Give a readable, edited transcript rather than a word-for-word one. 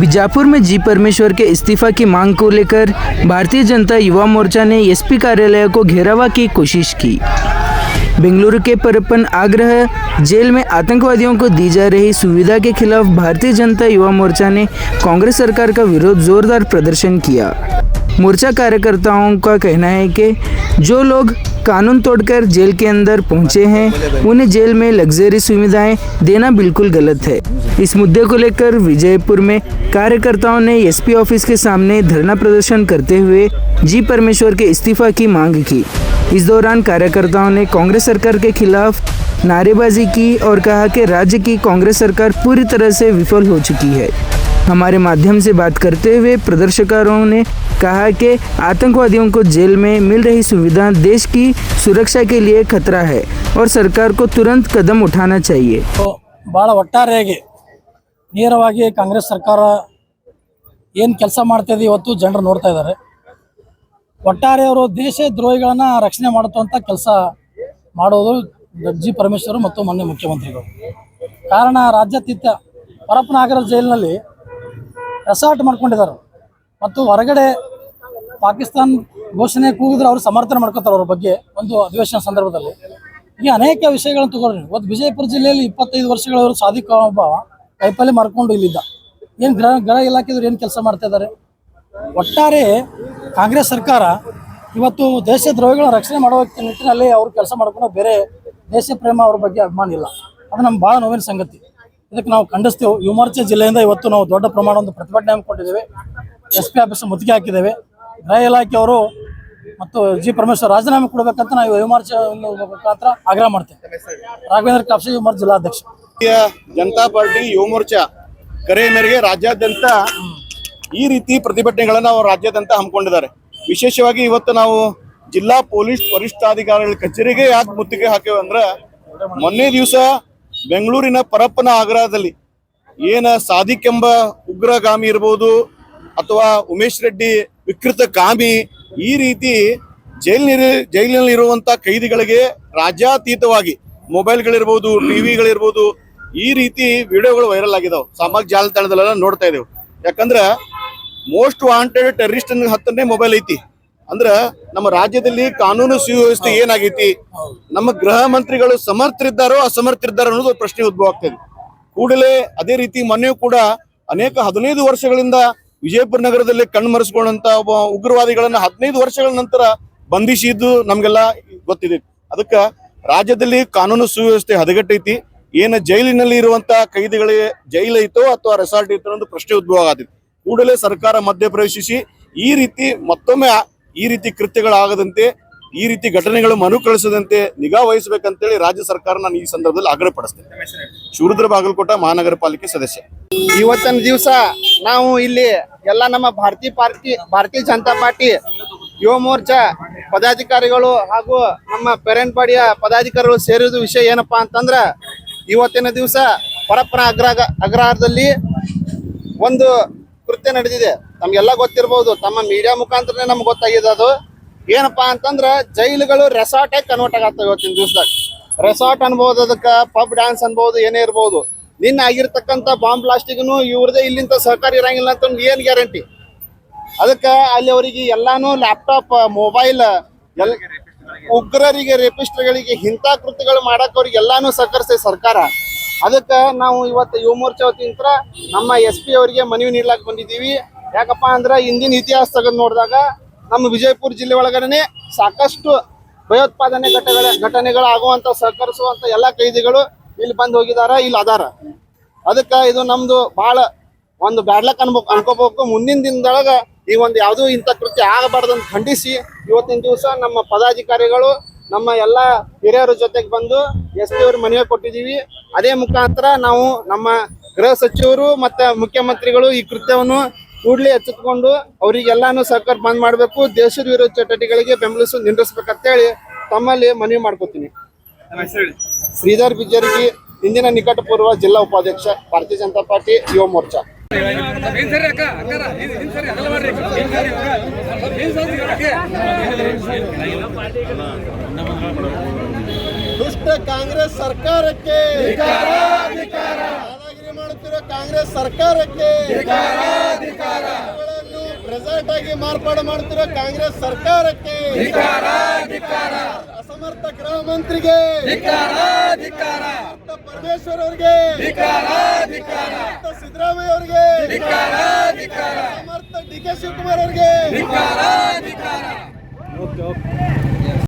बीजापुर में जी परमेश्वर के इस्तीफा की मांग को लेकर भारतीय जनता युवा मोर्चा ने एसपी कार्यालय को घेरावा की कोशिश की। बेंगलुरु के परप्पन आग्रह जेल में आतंकवादियों को दी जा रही सुविधा के खिलाफ भारतीय जनता युवा मोर्चा ने कांग्रेस सरकार का विरोध जोरदार प्रदर्शन किया। मोर्चा कार्यकर्ताओं का कहना है कि जो लोग कानून तोड़कर जेल के अंदर पहुंचे हैं उन्हें जेल में लग्जरी सुविधाएं देना बिल्कुल गलत है। इस मुद्दे को लेकर विजयपुर में कार्यकर्ताओं ने एसपी ऑफिस के सामने धरना प्रदर्शन करते हुए जी परमेश्वर के इस्तीफा की मांग की। इस दौरान कार्यकर्ताओं ने कांग्रेस सरकार के खिलाफ नारेबाजी की और कहा कि राज्य की कांग्रेस सरकार पूरी तरह से विफल हो चुकी है। हमारे माध्यम से बात करते हुए प्रदर्शकों ने कहा कि आतंकवादियों को जेल में मिल रही सुविधा देश की सुरक्षा के लिए खतरा है और सरकार को तुरंत कदम उठाना चाहिए। ಭಾಳ ಒಟ್ಟಾರೆಯಾಗಿ ನೇರವಾಗಿ ಕಾಂಗ್ರೆಸ್ ಸರ್ಕಾರ ಏನು ಕೆಲಸ ಮಾಡ್ತಿದೆ ಇವತ್ತು ಜನರು ನೋಡ್ತಾ ಇದ್ದಾರೆ। ಒಟ್ಟಾರೆ ಅವರು ದೇಶ ದ್ರೋಹಿಗಳನ್ನ ರಕ್ಷಣೆ ಮಾಡುವಂತ ಕೆಲಸ ಮಾಡೋದು ಜಿ ಪರಮೇಶ್ವರ್ ಮತ್ತು ಮಾನ್ಯ ಮುಖ್ಯಮಂತ್ರಿಗಳು। ಕಾರಣ ರಾಜ್ಯಾತೀತ ಪರಪ್ಪನಗರ ಜೈಲಿನಲ್ಲಿ ರೆಸಾರ್ಟ್ ಮಾಡ್ಕೊಂಡಿದ್ದಾರೆ ಮತ್ತು ಹೊರಗಡೆ ಪಾಕಿಸ್ತಾನ ಘೋಷಣೆ ಕೂಗಿದ್ರೆ ಅವರು ಸಮರ್ಥನೆ ಮಾಡ್ಕೊತಾರೆ ಅವ್ರ ಬಗ್ಗೆ ಒಂದು ಅಧಿವೇಶನ ಸಂದರ್ಭದಲ್ಲಿ। ಈ ಅನೇಕ ವಿಷಯಗಳನ್ನು ತಗೊಳ್ರಿ। ಇವತ್ತು ವಿಜಯಪುರ ಜಿಲ್ಲೆಯಲ್ಲಿ 25 ವರ್ಷಗಳವರು ಸಾದಿಕ್ ಒಬ್ಬ ಕೈಪಲ್ಲೆ ಮಾರ್ಕೊಂಡು ಇಲ್ಲಿದ್ದ। ಏನು ಗೃಹ ಇಲಾಖೆದವ್ರು ಏನು ಕೆಲಸ ಮಾಡ್ತಾ ಇದ್ದಾರೆ? ಒಟ್ಟಾರೆ ಕಾಂಗ್ರೆಸ್ ಸರ್ಕಾರ ಇವತ್ತು ದೇಶ ದ್ರೋಹಿಗಳ ರಕ್ಷಣೆ ಮಾಡುವ ನಿಟ್ಟಿನಲ್ಲಿ ಅವರು ಕೆಲಸ ಮಾಡ್ಕೊಂಡು ಬೇರೆ ದೇಶ ಪ್ರೇಮ ಅವ್ರ ಬಗ್ಗೆ ಅಭಿಮಾನ ಇಲ್ಲ। ಅದು ನಮ್ಗೆ ಭಾಳ ನೋವಿನ ಸಂಗತಿ। ಇದಕ್ಕೆ ನಾವು ಖಂಡಿಸ್ತೇವೆ। ಯುವ ಮೋರ್ಚಾ ಜಿಲ್ಲೆಯಿಂದ ಇವತ್ತು ನಾವು ದೊಡ್ಡ ಪ್ರಮಾಣ ಒಂದು ಪ್ರತಿಭಟನೆ ಹಮ್ಮಿಕೊಂಡಿದ್ದೇವೆ। ಎಸ್ಪಿ ಆಫೀಸ್ ಮುತ್ತಿಗೆ ಹಾಕಿದ್ದೇವೆ। ಗೃಹ ಇಲಾಖೆಯವರು ಮತ್ತು ಜಿ ಪರಮೇಶ್ವರ್ ರಾಜೀನಾಮೆ ಕೊಡಬೇಕಂತ ನಾವು ಯುವ ಮೋರ್ಚಾ ಮುಖಾಂತರ ಆಗ್ರಹ ಮಾಡ್ತೇವೆ। ರಾಘವೇಂದ್ರ ಕಾಪ್ಸೆ ಯುವ ಮೋರ್ಚಾ ಜಿಲ್ಲಾಧ್ಯಕ್ಷ। ಜನತಾ ಪಾರ್ಟಿ ಯುವ ಮೋರ್ಚಾ ಕರೆ ಮೇರೆಗೆ ರಾಜ್ಯಾದ್ಯಂತ ಈ ರೀತಿ ಪ್ರತಿಭಟನೆಗಳನ್ನು ನಾವು ರಾಜ್ಯಾದ್ಯಂತ ಹಮ್ಮಿಕೊಂಡಿದ್ದಾರೆ। ವಿಶೇಷವಾಗಿ ಇವತ್ತು ನಾವು ಜಿಲ್ಲಾ ಪೊಲೀಸ್ ವರಿಷ್ಠಾಧಿಕಾರಿಗಳ ಕಚೇರಿಗೆ ಯಾಕೆ ಮುತ್ತಿಗೆ ಹಾಕೇವೆ ಅಂದ್ರೆ, ಮೊನ್ನೆ ದಿವಸ ಬೆಂಗಳೂರಿನ ಪರಪ್ಪನ ಆಗ್ರಹದಲ್ಲಿ ಏನ ಸಾದಿಕ್ ಎಂಬ ಉಗ್ರಗಾಮಿ ಇರ್ಬೋದು ಅಥವಾ ಉಮೇಶ್ ರೆಡ್ಡಿ ವಿಕೃತ ಕಾಮಿ, ಈ ರೀತಿ ಜೈಲಿನಲ್ಲಿ ಇರುವಂತ ಕೈದಿಗಳಿಗೆ ರಾಜ್ಯಾತೀತವಾಗಿ ಮೊಬೈಲ್ಗಳಿರ್ಬೋದು, ಟಿವಿಗಳಿರ್ಬೋದು, ಈ ರೀತಿ ವಿಡಿಯೋಗಳು ವೈರಲ್ ಆಗಿದಾವೆ। ಸಾಮಾಜಿಕ ಜಾಲತಾಣದಲ್ಲೆಲ್ಲ ನೋಡ್ತಾ ಇದ್ದೇವೆ। ಯಾಕಂದ್ರೆ ಮೋಸ್ಟ್ ವಾಂಟೆಡ್ ಟೆರರಿಸ್ಟ್ ಹತ್ತನೇ ಮೊಬೈಲ್ ಐತಿ ಅಂದ್ರ ನಮ್ಮ ರಾಜ್ಯದಲ್ಲಿ ಕಾನೂನು ಸುವ್ಯವಸ್ಥೆ ಏನಾಗೈತಿ, ನಮ್ಮ ಗೃಹ ಮಂತ್ರಿಗಳು ಸಮರ್ಥರಿದ್ದಾರೋ ಅಸಮರ್ಥರಿದ್ದಾರೋ ಅನ್ನೋದು ಪ್ರಶ್ನೆ ಉದ್ಭವ ಆಗ್ತದೆ ಕೂಡಲೇ। ಅದೇ ರೀತಿ ಮೊನ್ನೆ ಕೂಡ ಅನೇಕ 15 ವರ್ಷಗಳಿಂದ ವಿಜಯಪುರ ನಗರದಲ್ಲಿ ಕಣ್ಮರೆಸ್ಕೊಂಡಂತ ಒಬ್ಬ ಉಗ್ರವಾದಿಗಳನ್ನ 15 ವರ್ಷಗಳ ನಂತರ ಬಂಧಿಸಿದ್ದು ನಮ್ಗೆಲ್ಲ ಗೊತ್ತಿದೆ। ಅದಕ್ಕೆ ರಾಜ್ಯದಲ್ಲಿ ಕಾನೂನು ಸುವ್ಯವಸ್ಥೆ ಹದಗೆಟ್ಟೈತಿ। ಏನ ಜೈಲಿನಲ್ಲಿ ಇರುವಂತ ಕೈದಿಗಳಿಗೆ ಜೈಲ್ ಐತೋ ಅಥವಾ ರೆಸಾರ್ಟ್ ಐತೋ ಅನ್ನೋದು ಪ್ರಶ್ನೆ ಉದ್ಭವ ಆಗತೈತಿ। ಕೂಡಲೇ ಸರ್ಕಾರ ಮಧ್ಯಪ್ರವೇಶಿಸಿ ಈ ರೀತಿ ಮತ್ತೊಮ್ಮೆ ಈ ರೀತಿ ಕೃತ್ಯಗಳಾಗದಂತೆ, ಈ ರೀತಿ ಘಟನೆಗಳು ಮರುಕಳಿಸದಂತೆ ನಿಗಾ ವಹಿಸಬೇಕಂತೇಳಿ ರಾಜ್ಯ ಸರ್ಕಾರ ನಾನು ಈ ಸಂದರ್ಭದಲ್ಲಿ ಆಗ್ರಹ ಪಡಿಸ್ತೇನೆ। ಶಿವರುದ್ರ ಬಾಗಲಕೋಟ ಮಹಾನಗರ ಪಾಲಿಕೆ ಸದಸ್ಯ। ಇವತ್ತಿನ ದಿವಸ ನಾವು ಇಲ್ಲಿ ಎಲ್ಲ ನಮ್ಮ ಭಾರತೀಯ ಜನತಾ ಪಾರ್ಟಿ ಯುವ ಮೋರ್ಚಾ ಪದಾಧಿಕಾರಿಗಳು ಹಾಗೂ ನಮ್ಮ ಪೇರೆಂಟ್ ಬಾಡಿಯ ಪದಾಧಿಕಾರಿಗಳು ಸೇರಿದ ವಿಷಯ ಏನಪ್ಪಾ ಅಂತಂದ್ರ, ಇವತ್ತಿನ ದಿವಸ ಪರಪ್ಪನ ಅಗ್ರಹಾರದಲ್ಲಿ ಒಂದು ಕೃತ್ಯ ನಡೆದಿದೆ। ನಮ್ಗೆಲ್ಲ ಗೊತ್ತಿರ್ಬೋದು, ತಮ್ಮ ಮೀಡಿಯಾ ಮುಖಾಂತರನೇ ನಮ್ಗೆ ಗೊತ್ತಾಗಿದೆ। ಅದು ಏನಪ್ಪಾ ಅಂತಂದ್ರ ಜೈಲುಗಳು ರೆಸಾರ್ಟ್ ಆಗಿ ಕನ್ವರ್ಟ್ ಆಗತ್ತವೆ ಇವತ್ತಿನ ದಿವಸದಾಗ। ರೆಸಾರ್ಟ್ ಅನ್ಬೋದು, ಅದಕ್ಕೆ ಪಬ್ ಡ್ಯಾನ್ಸ್ ಅನ್ಬೋದು, ಏನೇ ಇರ್ಬೋದು। ನಿನ್ನ ಆಗಿರ್ತಕ್ಕಂಥ ಬಾಂಬ್ ಬ್ಲಾಸ್ಟಿಗೂ ಇವ್ರದೇ ಇಲ್ಲಿಂತ ಸಹಕಾರ ಇರಂಗಿಲ್ಲ ಅಂತ ಏನ್ ಗ್ಯಾರಂಟಿ? ಅದಕ್ಕೆ ಅಲ್ಲಿ ಅವರಿಗೆ ಎಲ್ಲಾನು ಲ್ಯಾಪ್ಟಾಪ್, ಮೊಬೈಲ್, ಉಗ್ರರಿಗೆ, ರೇಪಿಸ್ಟ್ಗಳಿಗೆ ಇಂಥ ಕೃತ್ಯಗಳು ಮಾಡಕ್ ಅವ್ರಿಗೆ ಎಲ್ಲಾನು ಸಹಕರಿಸ್ತದೆ ಸರ್ಕಾರ। ಅದಕ್ಕೆ ನಾವು ಇವತ್ತು ಯುವ ಮೋರ್ಚಾ ವತಿಯಿಂದ ನಮ್ಮ SP ಅವರಿಗೆ ಮನವಿ ನೀಡಲಾಕ್ ಬಂದಿದ್ದೀವಿ। ಯಾಕಪ್ಪ ಅಂದ್ರೆ ಇಂದಿನ ಇತಿಹಾಸ ತೆಗೆದು ನೋಡಿದಾಗ ನಮ್ಮ ವಿಜಯಪುರ ಜಿಲ್ಲೆ ಒಳಗಡೆ ಸಾಕಷ್ಟು ಭಯೋತ್ಪಾದನೆ ಘಟನೆಗಳು ಆಗುವಂತ ಸಹಕರಿಸುವಂತ ಎಲ್ಲ ಕೈದಿಗಳು ಇಲ್ಲಿ ಬಂದು ಹೋಗಿದಾರ, ಇಲ್ಲಿ ಅದಾರ। ಅದಕ್ಕೆ ಇದು ನಮ್ದು ಬಹಳ ಒಂದು ಬ್ಯಾಡ್ಲಕ್ ಅನ್ಕೋಬೇಕು। ಮುಂದಿನ ದಿನದೊಳಗ ಈ ಒಂದು ಯಾವುದೂ ಇಂಥ ಕೃತ್ಯ ಆಗಬಾರ್ದಂತ ಖಂಡಿಸಿ ಇವತ್ತಿನ ದಿವಸ ನಮ್ಮ ಪದಾಧಿಕಾರಿಗಳು ನಮ್ಮ ಎಲ್ಲ ಹಿರಿಯರ ಜೊತೆಗೆ ಬಂದು SP ಅವ್ರಿಗೆ ಮನವಿ ಕೊಟ್ಟಿದ್ದೀವಿ। ಅದೇ ಮುಖಾಂತರ ನಾವು ನಮ್ಮ ಗೃಹ ಸಚಿವರು ಮತ್ತೆ ಮುಖ್ಯಮಂತ್ರಿಗಳು ಈ ಕೃತ್ಯವನ್ನು ಕೂಡಲೇ ಎಚ್ಚೆತ್ತುಕೊಂಡು ಅವರಿಗೆಲ್ಲಾನು ಸಹಕಾರ ಬಂದ್ ಮಾಡಬೇಕು, ದೇಶದ ವಿರೋಧ ಚಟುವಟಿಕೆಗಳಿಗೆ ಬೆಂಬಲಿಸಿ ನಿಂದಿಸಬೇಕಂತೇಳಿ ತಮ್ಮಲ್ಲಿ ಮನವಿ ಮಾಡ್ಕೋತೀನಿ। ಶ್ರೀಧರ್ ಬಿಜರ್ಗಿ, ಇಂದಿನ ನಿಕಟಪೂರ್ವ ಜಿಲ್ಲಾ ಉಪಾಧ್ಯಕ್ಷ, ಭಾರತೀಯ ಜನತಾ ಪಾರ್ಟಿ ಯುವ ಮೋರ್ಚಾ। ದುಷ್ಟ ಕಾಂಗ್ರೆಸ್ ಸರ್ಕಾರಕ್ಕೆ, ಕಾಂಗ್ರೆಸ್ ಸರ್ಕಾರಕ್ಕೆ ಮಾರ್ಪಾಡು ಮಾಡುತ್ತಿರೋ ಕಾಂಗ್ರೆಸ್ ಸರ್ಕಾರಕ್ಕೆ, ಅಸಮರ್ಥ ಗೃಹ ಮಂತ್ರಿಗೆ, ಪರಮೇಶ್ವರ್ ಅವರಿಗೆ, ಸಿದ್ದರಾಮಯ್ಯ ಅವರಿಗೆ, ಸಮರ್ಥ ಡಿ ಕೆ ಶಿವಕುಮಾರ್ ಅವರಿಗೆ